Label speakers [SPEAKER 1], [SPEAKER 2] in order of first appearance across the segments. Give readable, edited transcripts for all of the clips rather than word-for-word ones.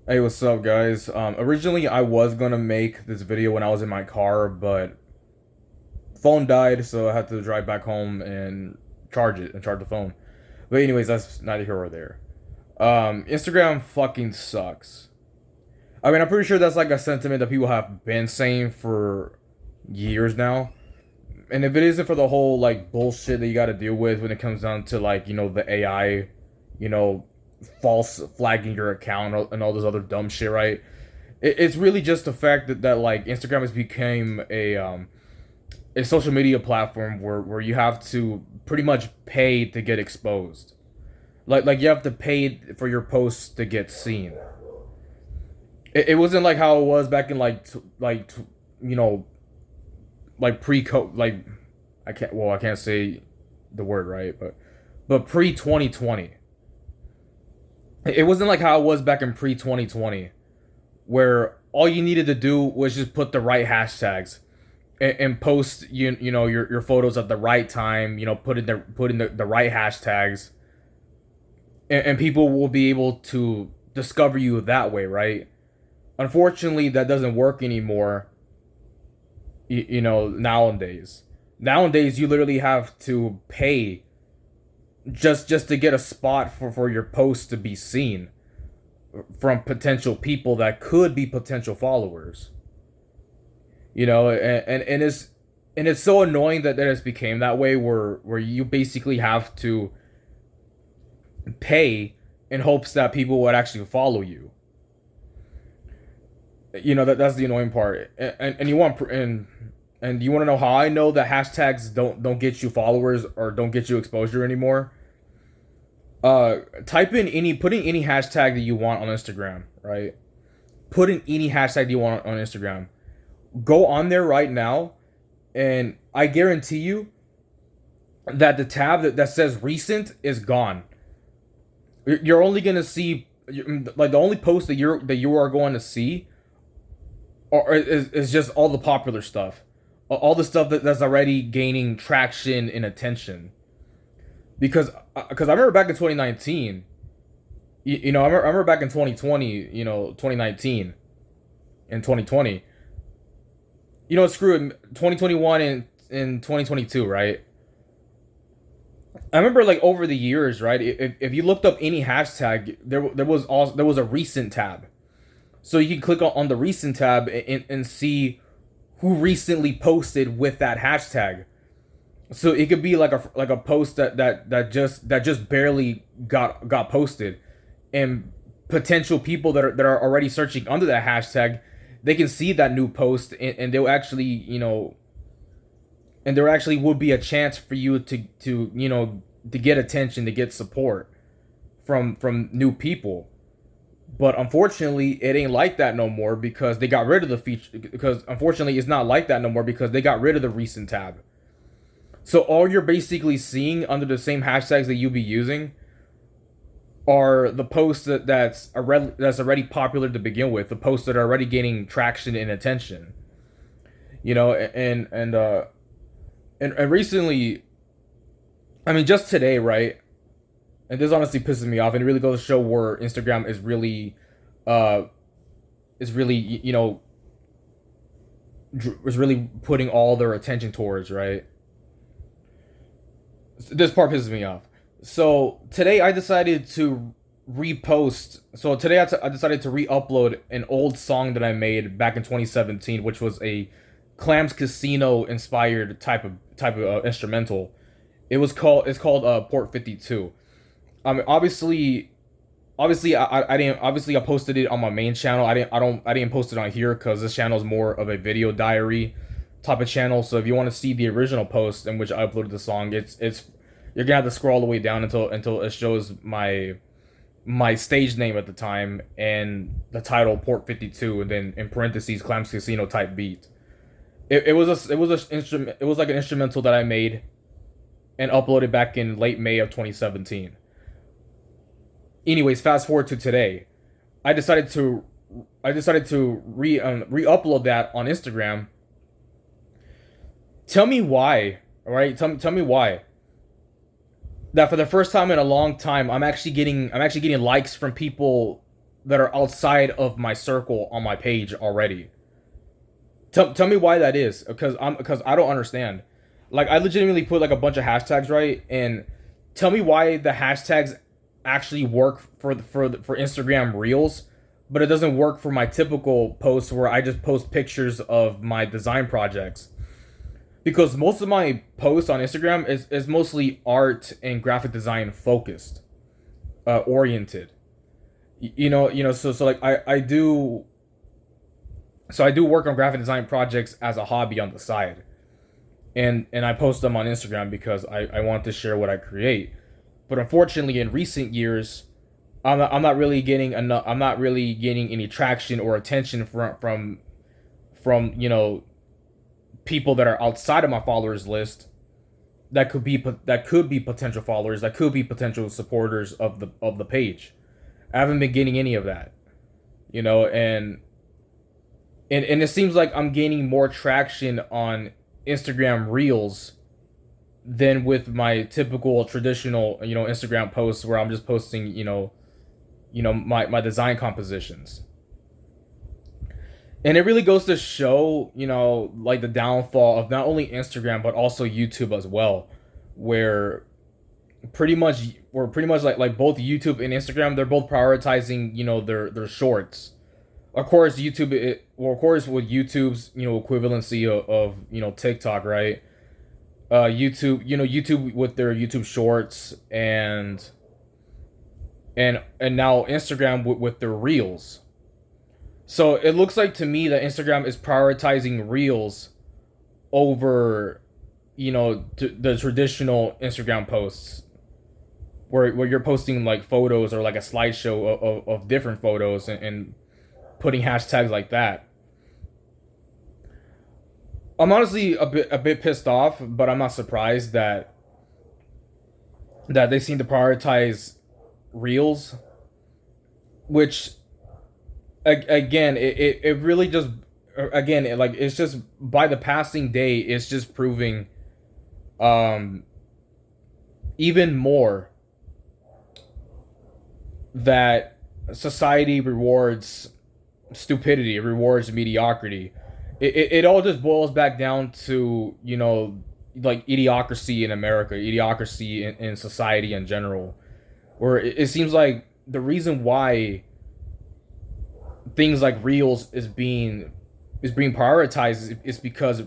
[SPEAKER 1] Hey, what's up, guys? Originally, I was gonna make this video when I was in my car, but phone died, so I had to drive back home and charge the phone. But anyways, that's neither here or there. Instagram fucking sucks. I mean, I'm pretty sure that's like a sentiment that people have been saying for years now. And if it isn't for the whole like bullshit that you got to deal with when it comes down to like the AI, you know, false flagging your account and all this other dumb shit, right? It's really just the fact that like Instagram has become a social media platform where you have to pretty much pay to get exposed. Like you have to pay for your posts to get seen. It wasn't like how it was back in you know like pre-COVID, like I can't say the word right, but pre 2020. It wasn't like how it was back in pre 2020 where all you needed to do was just put the right hashtags and post your photos at the right time. Put in the right hashtags, and people will be able to discover you that way, right? Unfortunately, that doesn't work anymore. Nowadays you literally have to pay just to get a spot for your post to be seen from potential people that could be potential followers. And it's so annoying that it's became that way where you basically have to pay in hopes that people would actually follow you. That's the annoying part. And you want to know how I know that hashtags don't get you followers or don't get you exposure anymore? Type in any put in any hashtag that you want on Instagram, right? Put in any hashtag you want on Instagram. Go on there right now, and I guarantee you that the tab that says recent is gone. You're only gonna see, like, the only post that you are going to see is just all the popular stuff, all the stuff that's already gaining traction and attention. Because I remember back in 2019, I remember back in 2020, 2019 and 2020. Screw it, 2021 and 2022, right? I remember, like, over the years, right? If you looked up any hashtag, there was a recent tab, so you can click on the recent tab and see who recently posted with that hashtag. So it could be like a post that just barely got posted, and potential people that are already searching under that hashtag, they can see that new post, and they'll actually and there actually would be a chance for you to get attention, to get support from new people. But unfortunately, it ain't like that no more because they got rid of the feature. Because unfortunately, it's not like that no more because they got rid of the recent tab. So all you're basically seeing under the same hashtags that you be using are the posts that's already popular to begin with, the posts that are already gaining traction and attention. You know, and recently, I mean, just today, right? And this honestly pisses me off, and it really goes to show where Instagram uh, is really, is really putting all their attention towards, right? This part pisses me off. So today I decided to repost. So today I decided to re-upload an old song that I made back in 2017, which was a Clams Casino inspired type of instrumental. It's called Port 52. Obviously I didn't obviously I posted it on my main channel. I didn't post it on here because this channel is more of a video diary type of channel. So if you want to see the original post in which I uploaded the song, it's you're gonna have to scroll all the way down until it shows my stage name at the time and the title Port 52, and then in parentheses Clams Casino type beat. It was like an instrumental that I made and uploaded back in late May of 2017. Anyways, fast forward to today. I decided to re-upload that on Instagram. Tell me why. All right, tell me why. That for the first time in a long time, I'm actually getting likes from people that are outside of my circle on my page already. Tell me why that is, because I don't understand. Like, I legitimately put like a bunch of hashtags, right? And tell me why the hashtags actually work for Instagram Reels, but it doesn't work for my typical posts where I just post pictures of my design projects. Because most of my posts on Instagram is mostly art and graphic design focused, oriented. So like I do work on graphic design projects as a hobby on the side, and I post them on Instagram because I want to share what I create. But unfortunately, in recent years, I'm not really getting enough. I'm not really getting any traction or attention from people that are outside of my followers list that could be potential followers, that could be potential supporters of the page. I haven't been getting any of that, and it seems like I'm gaining more traction on Instagram Reels than with my typical traditional, Instagram posts where I'm just posting, my design compositions. And it really goes to show, like the downfall of not only Instagram but also YouTube as well, where pretty much like both YouTube and Instagram, they're both prioritizing, their shorts. Of course, of course, with YouTube's equivalency of TikTok, right? YouTube with their YouTube Shorts and now Instagram with their Reels. So it looks like to me that Instagram is prioritizing Reels over the traditional Instagram posts where you're posting like photos or like a slideshow of different photos and putting hashtags like that. I'm honestly a bit pissed off, but I'm not surprised that they seem to prioritize Reels, which again it really just again it's just by the passing day it's just proving um even more that society rewards stupidity, it rewards mediocrity. It all just boils back down to like idiocracy in America, idiocracy in society in general, where it seems like the reason why things like Reels is being prioritized is because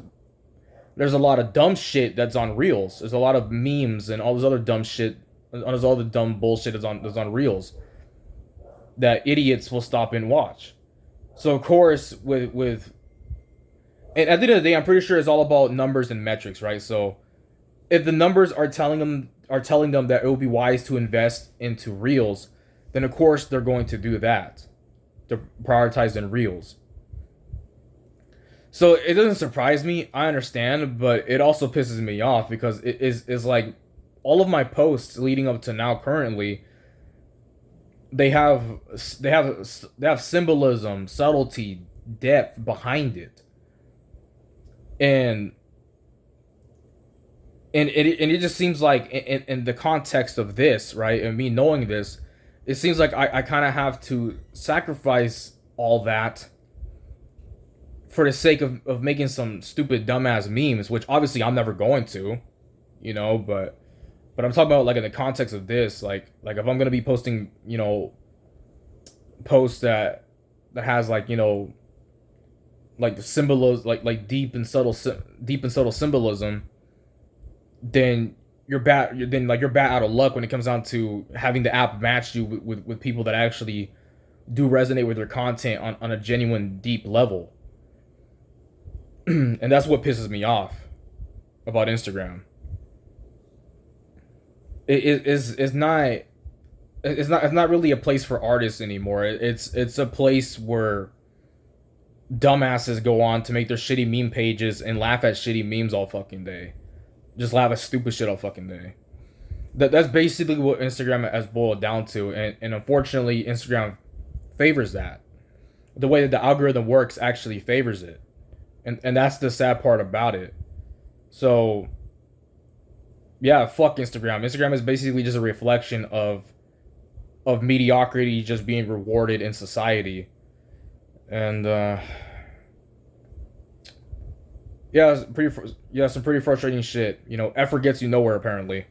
[SPEAKER 1] there's a lot of dumb shit that's on Reels. There's a lot of memes and all this other dumb shit, there's all the dumb bullshit that's on Reels that idiots will stop and watch. So of course, with and at the end of the day, I'm pretty sure it's all about numbers and metrics, right? So if the numbers are telling them that it would be wise to invest into Reels, then of course they're going to do that. To prioritize in Reels. So it doesn't surprise me. I understand, but it also pisses me off because it is like all of my posts leading up to now currently, they have they have symbolism, subtlety, depth behind it, and it just seems like in the context of this, right, and me knowing this, it seems like I kind of have to sacrifice all that for the sake of making some stupid dumbass memes, which obviously I'm never going to, but I'm talking about like in the context of this, like if I'm gonna be posting, posts that has like like the symbolism, like deep and subtle symbolism, then you're bad out of luck when it comes down to having the app match you with people that actually do resonate with their content on a genuine deep level. And that's what pisses me off about Instagram. It's not really a place for artists anymore. It's a place where dumbasses go on to make their shitty meme pages and laugh at shitty memes all fucking day. Just laugh at stupid shit all fucking day. That's basically what Instagram has boiled down to, and unfortunately Instagram favors that. The way that the algorithm works actually favors it. And that's the sad part about it. So yeah, fuck Instagram. Instagram is basically just a reflection of of mediocrity just being rewarded in society. And yeah, some pretty frustrating shit. You know, effort gets you nowhere apparently.